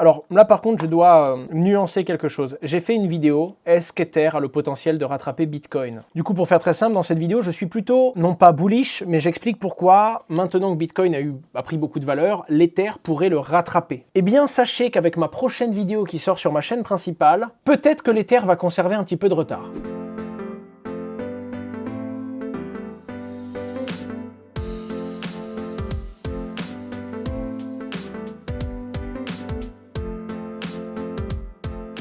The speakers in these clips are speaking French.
Alors là par contre je dois nuancer quelque chose. J'ai fait une vidéo, est-ce qu'Ether a le potentiel de rattraper Bitcoin? Du coup pour faire très simple, dans cette vidéo je suis plutôt, non pas bullish, mais j'explique pourquoi, maintenant que Bitcoin a pris beaucoup de valeur, l'Ether pourrait le rattraper. Eh bien sachez qu'avec ma prochaine vidéo qui sort sur ma chaîne principale, peut-être que l'Ether va conserver un petit peu de retard.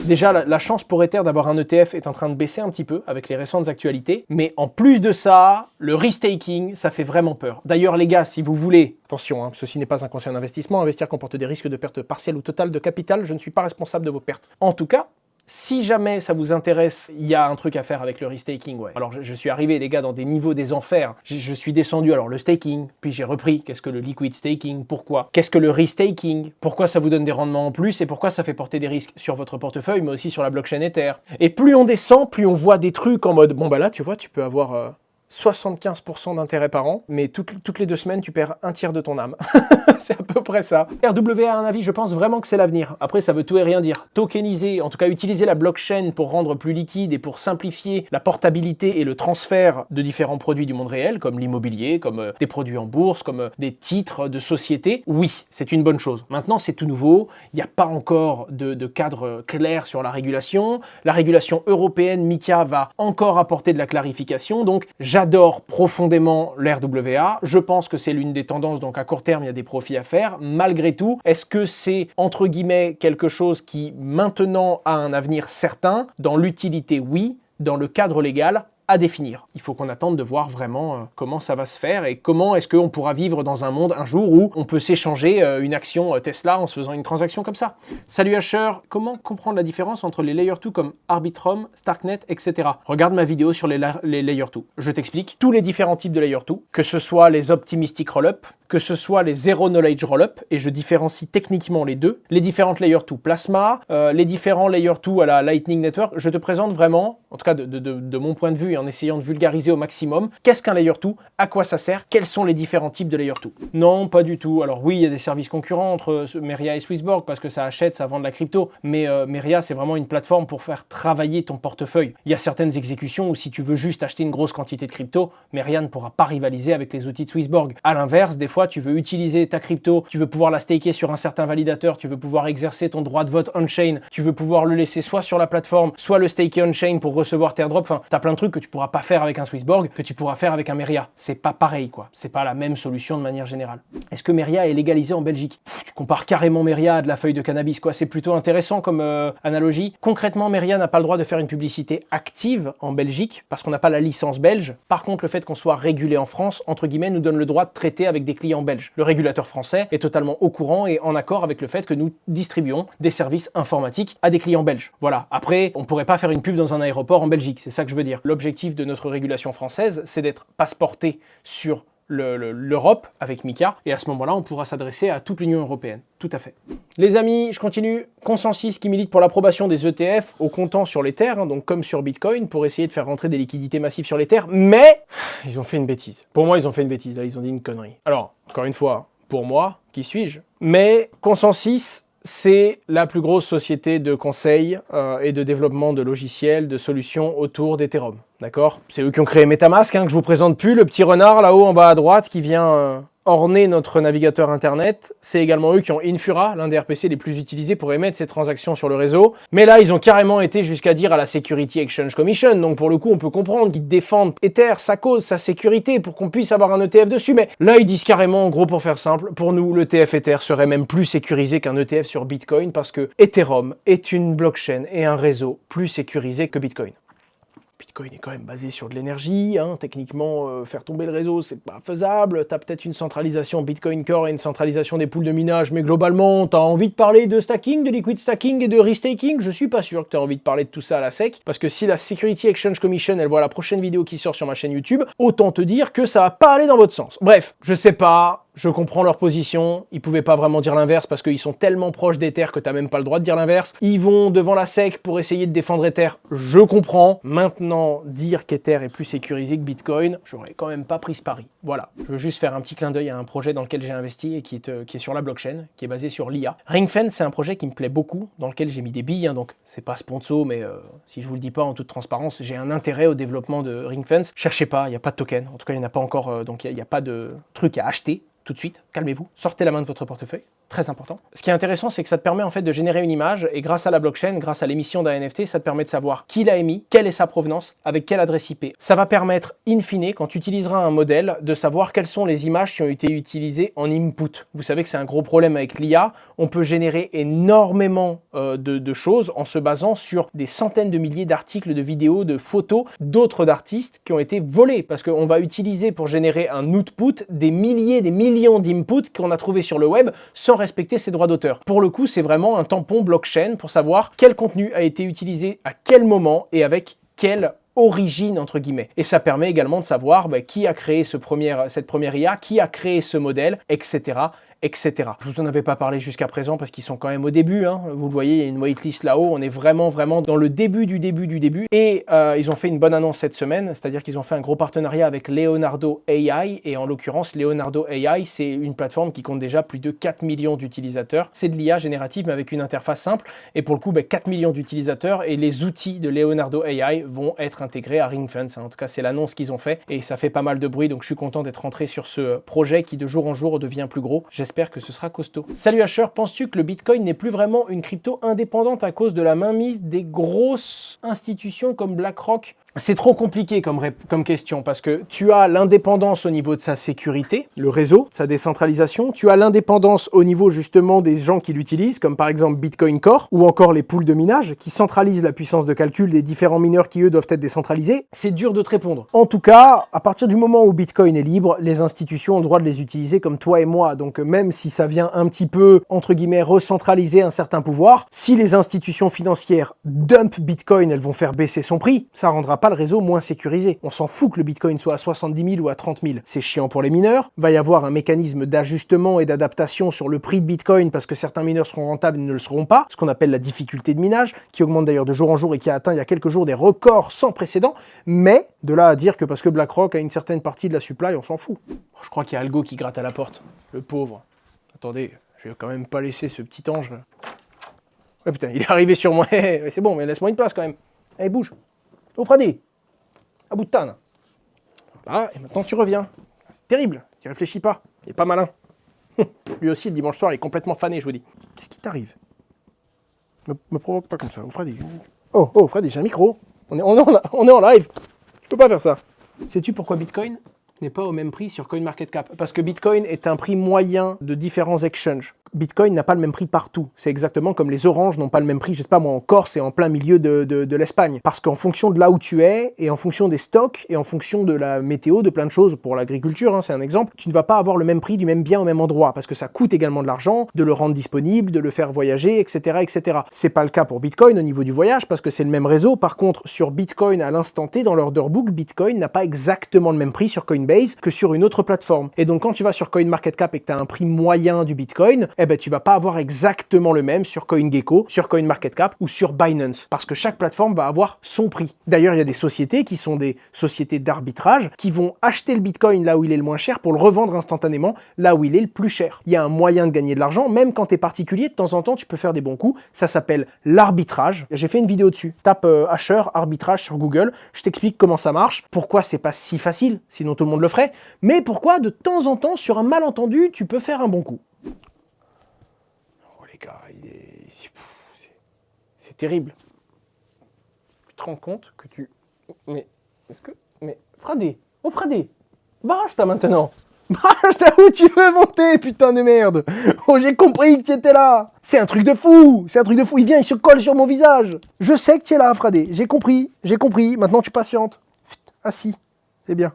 Déjà, la chance pour Ether d'avoir un ETF est en train de baisser un petit peu avec les récentes actualités. Mais en plus de ça, le restaking, ça fait vraiment peur. D'ailleurs, les gars, si vous voulez, attention, ceci n'est pas un conseil d'investissement, investir comporte des risques de perte partielle ou totale de capital, je ne suis pas responsable de vos pertes. En tout cas, si jamais ça vous intéresse, il y a un truc à faire avec le restaking, ouais. Alors je suis arrivé, les gars, dans des niveaux des enfers. Je suis descendu, alors le staking, puis j'ai repris. Qu'est-ce que le liquid staking? Pourquoi? Qu'est-ce que le restaking? Pourquoi ça vous donne des rendements en plus? Et pourquoi ça fait porter des risques sur votre portefeuille, mais aussi sur la blockchain Ether? Et plus on descend, plus on voit des trucs en mode, bon bah là, tu vois, tu peux avoir 75% d'intérêt par an, mais toutes les 2 semaines, tu perds un tiers de ton âme. C'est à peu près ça. RWA a un avis, je pense vraiment que c'est l'avenir. Après, ça veut tout et rien dire. Tokeniser, en tout cas utiliser la blockchain pour rendre plus liquide et pour simplifier la portabilité et le transfert de différents produits du monde réel, comme l'immobilier, comme des produits en bourse, comme des titres de société, oui, c'est une bonne chose. Maintenant, c'est tout nouveau. Il n'y a pas encore de cadre clair sur la régulation. La régulation européenne, MiCA, va encore apporter de la clarification. Donc, j'adore profondément l'RWA. Je pense que c'est l'une des tendances, donc à court terme, il y a des profits à faire. Malgré tout, est-ce que c'est, entre guillemets, quelque chose qui, maintenant, a un avenir certain? Dans l'utilité, oui. Dans le cadre légal, à définir. Il faut qu'on attende de voir vraiment comment ça va se faire et comment est-ce qu'on pourra vivre dans un monde un jour où on peut s'échanger une action Tesla en se faisant une transaction comme ça. Salut Asher, comment comprendre la différence entre les Layer 2 comme Arbitrum, Starknet, etc. Regarde ma vidéo sur les Layer 2. Je t'explique tous les différents types de Layer 2, que ce soit les Optimistic Rollup, que ce soit les Zero Knowledge Rollup, et je différencie techniquement les deux, les différentes Layer 2 Plasma, les différents Layer 2 à la Lightning Network. Je te présente vraiment, en tout cas de mon point de vue, en essayant de vulgariser au maximum, qu'est-ce qu'un Layer 2, à quoi ça sert, quels sont les différents types de Layer 2. Non, pas du tout. Alors oui, il y a des services concurrents entre Meria et Swissborg, parce que ça achète, ça vend de la crypto, mais Meria, c'est vraiment une plateforme pour faire travailler ton portefeuille. Il y a certaines exécutions où si tu veux juste acheter une grosse quantité de crypto, Meria ne pourra pas rivaliser avec les outils de Swissborg. À l'inverse, des fois, tu veux utiliser ta crypto, tu veux pouvoir la staker sur un certain validateur, tu veux pouvoir exercer ton droit de vote on-chain, tu veux pouvoir le laisser soit sur la plateforme, soit le staker on-chain pour recevoir tes airdrops. Enfin, t'as plein de trucs que tu pourras pas faire avec un Swissborg, que tu pourras faire avec un Meria. C'est pas pareil, quoi. C'est pas la même solution de manière générale. Est-ce que Meria est légalisé en Belgique? Tu compares carrément Meria à de la feuille de cannabis, quoi. C'est plutôt intéressant comme analogie. Concrètement, Meria n'a pas le droit de faire une publicité active en Belgique parce qu'on n'a pas la licence belge. Par contre, le fait qu'on soit régulé en France, entre guillemets, nous donne le droit de traiter avec des clients belges. Le régulateur français est totalement au courant et en accord avec le fait que nous distribuons des services informatiques à des clients belges. Voilà. Après, on pourrait pas faire une pub dans un aéroport en Belgique, c'est ça que je veux dire. L'objectif de notre régulation française, c'est d'être passeporté sur l'Europe avec MiCA, et à ce moment-là, on pourra s'adresser à toute l'Union européenne. Tout à fait. Les amis, je continue. Consensus qui milite pour l'approbation des ETF au comptant sur l'Ether, donc comme sur Bitcoin, pour essayer de faire rentrer des liquidités massives sur l'Ether, mais ils ont fait une bêtise. Pour moi, ils ont fait une bêtise, là, ils ont dit une connerie. Alors, encore une fois, pour moi, qui suis-je? Mais Consensus, c'est la plus grosse société de conseil et de développement de logiciels, de solutions autour d'Ethereum. D'accord? C'est eux qui ont créé MetaMask, que je vous présente plus, le petit renard là-haut en bas à droite qui vient orner notre navigateur internet. C'est également eux qui ont Infura, l'un des RPC les plus utilisés pour émettre ces transactions sur le réseau. Mais là, ils ont carrément été jusqu'à dire à la Security Exchange Commission, donc pour le coup, on peut comprendre qu'ils défendent Ether, sa cause, sa sécurité, pour qu'on puisse avoir un ETF dessus. Mais là, ils disent carrément, en gros, pour faire simple, pour nous, l'ETF Ether serait même plus sécurisé qu'un ETF sur Bitcoin parce que Ethereum est une blockchain et un réseau plus sécurisé que Bitcoin. Bitcoin est quand même basé sur de l'énergie, techniquement faire tomber le réseau c'est pas faisable, t'as peut-être une centralisation Bitcoin Core et une centralisation des pools de minage, mais globalement t'as envie de parler de stacking, de liquid stacking et de restaking, je suis pas sûr que t'aies envie de parler de tout ça à la sec, parce que si la Security Exchange Commission elle voit la prochaine vidéo qui sort sur ma chaîne YouTube, autant te dire que ça va pas aller dans votre sens. Bref, je sais pas, Je comprends leur position, ils pouvaient pas vraiment dire l'inverse parce qu'ils sont tellement proches d'Ether que t'as même pas le droit de dire l'inverse. Ils vont devant la SEC pour essayer de défendre Ether, je comprends. Maintenant, dire qu'Ether est plus sécurisé que Bitcoin, j'aurais quand même pas pris ce pari. Voilà, je veux juste faire un petit clin d'œil à un projet dans lequel j'ai investi et qui est sur la blockchain, qui est basé sur l'IA. Ringfence, c'est un projet qui me plaît beaucoup, dans lequel j'ai mis des billes, hein, donc c'est pas sponsor, mais si je vous le dis pas en toute transparence, j'ai un intérêt au développement de Ringfence. Cherchez pas, il n'y a pas de token, en tout cas il n'y en a pas encore, donc il n'y a pas de truc à acheter. Tout de suite, calmez-vous, sortez la main de votre portefeuille, très important. Ce qui est intéressant, c'est que ça te permet en fait de générer une image et grâce à la blockchain, grâce à l'émission d'un NFT, ça te permet de savoir qui l'a émis, quelle est sa provenance, avec quelle adresse IP. Ça va permettre, in fine, quand tu utiliseras un modèle, de savoir quelles sont les images qui ont été utilisées en input. Vous savez que c'est un gros problème avec l'IA, on peut générer énormément de choses en se basant sur des centaines de milliers d'articles, de vidéos, de photos d'autres artistes qui ont été volés, parce qu'on va utiliser pour générer un output des milliers d'inputs qu'on a trouvé sur le web sans respecter ses droits d'auteur. Pour le coup, c'est vraiment un tampon blockchain pour savoir quel contenu a été utilisé à quel moment et avec quelle origine entre guillemets. Et ça permet également de savoir qui a créé cette première IA, qui a créé ce modèle, etc. etc. Je vous en avais pas parlé jusqu'à présent parce qu'ils sont quand même au début, hein. Vous le voyez, il y a une waitlist là-haut, on est vraiment dans le début du début. Et ils ont fait une bonne annonce cette semaine, c'est-à-dire qu'ils ont fait un gros partenariat avec Leonardo AI, et en l'occurrence, Leonardo AI, c'est une plateforme qui compte déjà plus de 4 millions d'utilisateurs. C'est de l'IA générative, mais avec une interface simple, et pour le coup, 4 millions d'utilisateurs, et les outils de Leonardo AI vont être intégrés à Ringfence. En tout cas, c'est l'annonce qu'ils ont fait, et ça fait pas mal de bruit, donc je suis content d'être rentré sur ce projet qui de jour en jour devient plus gros. J'espère que ce sera costaud. Salut Asher, penses-tu que le Bitcoin n'est plus vraiment une crypto indépendante à cause de la mainmise des grosses institutions comme BlackRock? C'est trop compliqué comme question parce que tu as l'indépendance au niveau de sa sécurité, le réseau, sa décentralisation. Tu as l'indépendance au niveau justement des gens qui l'utilisent, comme par exemple Bitcoin Core ou encore les pools de minage qui centralisent la puissance de calcul des différents mineurs qui eux doivent être décentralisés. C'est dur de te répondre. En tout cas, à partir du moment où Bitcoin est libre, les institutions ont le droit de les utiliser comme toi et moi. Donc même si ça vient un petit peu, entre guillemets, recentraliser un certain pouvoir, si les institutions financières dumpent Bitcoin, elles vont faire baisser son prix, ça rendra pas le réseau moins sécurisé. On s'en fout que le Bitcoin soit à 70 000 ou à 30 000. C'est chiant pour les mineurs. Va y avoir un mécanisme d'ajustement et d'adaptation sur le prix de Bitcoin parce que certains mineurs seront rentables et ne le seront pas. Ce qu'on appelle la difficulté de minage, qui augmente d'ailleurs de jour en jour et qui a atteint il y a quelques jours des records sans précédent. Mais de là à dire que parce que BlackRock a une certaine partie de la supply, on s'en fout. Je crois qu'il y a Algo qui gratte à la porte. Le pauvre. Attendez, je vais quand même pas laisser ce petit ange. Ouais putain, il est arrivé sur moi. C'est bon, mais laisse-moi une place quand même. Allez, bouge. Oh Freddy, à bout de tanne. Là, et maintenant tu reviens. C'est terrible, il réfléchit pas, il est pas malin. Lui aussi, le dimanche soir, il est complètement fané, je vous dis. Qu'est-ce qui t'arrive? Me provoque pas comme ça, oh Freddy. Oh Freddy, j'ai un micro. On est en live. Je peux pas faire ça. Sais-tu pourquoi Bitcoin n'est pas au même prix sur CoinMarketCap? Parce que Bitcoin est un prix moyen de différents exchanges. Bitcoin n'a pas le même prix partout. C'est exactement comme les oranges n'ont pas le même prix, je sais pas moi, en Corse et en plein milieu de l'Espagne. Parce qu'en fonction de là où tu es, et en fonction des stocks, et en fonction de la météo, de plein de choses, pour l'agriculture, hein, c'est un exemple, tu ne vas pas avoir le même prix du même bien au même endroit, parce que ça coûte également de l'argent, de le rendre disponible, de le faire voyager, etc. etc. C'est pas le cas pour Bitcoin au niveau du voyage, parce que c'est le même réseau. Par contre, sur Bitcoin, à l'instant T, dans l'order book, Bitcoin n'a pas exactement le même prix sur Coinbase que sur une autre plateforme. Et donc quand tu vas sur CoinMarketCap et que tu as un prix moyen du Bitcoin, eh ben tu vas pas avoir exactement le même sur CoinGecko, sur CoinMarketCap ou sur Binance, parce que chaque plateforme va avoir son prix. D'ailleurs, il y a des sociétés qui sont des sociétés d'arbitrage qui vont acheter le Bitcoin là où il est le moins cher pour le revendre instantanément là où il est le plus cher. Il y a un moyen de gagner de l'argent, même quand tu es particulier, de temps en temps, tu peux faire des bons coups. Ça s'appelle l'arbitrage. J'ai fait une vidéo dessus. Tape Asher arbitrage sur Google. Je t'explique comment ça marche, pourquoi c'est pas si facile, sinon tout le monde le ferait, mais pourquoi de temps en temps, sur un malentendu, tu peux faire un bon coup. Gars, c'est terrible. Tu te rends compte que tu... Mais Freddy, oh Freddy, barrage-toi maintenant. Barrage-toi où tu veux monter, putain de merde. Oh, j'ai compris que tu étais là. C'est un truc de fou, il vient, il se colle sur mon visage. Je sais que tu es là, Freddy, j'ai compris. Maintenant tu patientes. Assis, c'est bien.